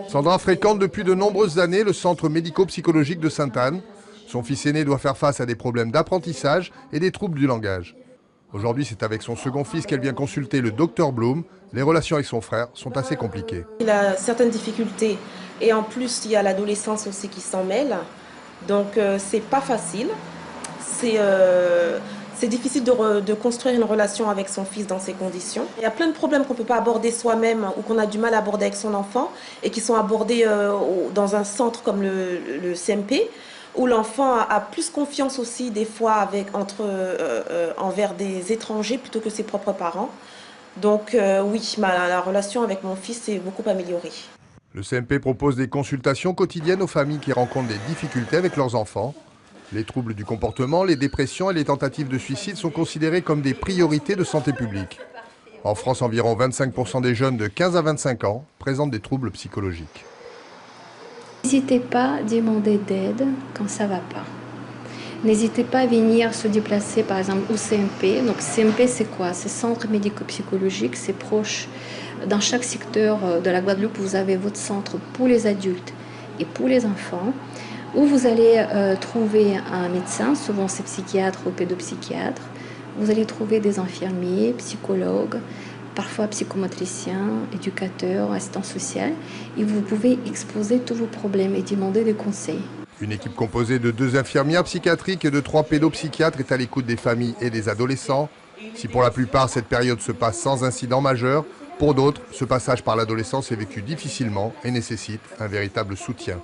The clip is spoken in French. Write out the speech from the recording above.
Sandra fréquente depuis de nombreuses années le centre médico-psychologique de Sainte-Anne. Son fils aîné doit faire face à des problèmes d'apprentissage et des troubles du langage. Aujourd'hui, c'est avec son second fils qu'elle vient consulter le docteur Blum. Les relations avec son frère sont assez compliquées. Il a certaines difficultés et en plus, il y a l'adolescence aussi qui s'en mêle. Donc, c'est pas facile. C'est difficile de construire une relation avec son fils dans ces conditions. Il y a plein de problèmes qu'on ne peut pas aborder soi-même ou qu'on a du mal à aborder avec son enfant et qui sont abordés dans un centre comme le CMP, où l'enfant a plus confiance aussi des fois envers des étrangers plutôt que ses propres parents. Donc oui, la relation avec mon fils s'est beaucoup améliorée. Le CMP propose des consultations quotidiennes aux familles qui rencontrent des difficultés avec leurs enfants. Les troubles du comportement, les dépressions et les tentatives de suicide sont considérés comme des priorités de santé publique. En France, environ 25% des jeunes de 15 à 25 ans présentent des troubles psychologiques. N'hésitez pas à demander d'aide quand ça ne va pas. N'hésitez pas à venir se déplacer par exemple au CMP. Donc CMP c'est quoi? C'est centre médico-psychologique, c'est proche. Dans chaque secteur de la Guadeloupe, vous avez votre centre pour les adultes et pour les enfants, où vous allez trouver un médecin, souvent c'est psychiatre ou pédopsychiatre. Vous allez trouver des infirmiers, psychologues, parfois psychomotriciens, éducateurs, assistants sociaux, et vous pouvez exposer tous vos problèmes et demander des conseils. Une équipe composée de 2 infirmières psychiatriques et de 3 pédopsychiatres est à l'écoute des familles et des adolescents. Si pour la plupart cette période se passe sans incident majeur, pour d'autres, ce passage par l'adolescence est vécu difficilement et nécessite un véritable soutien.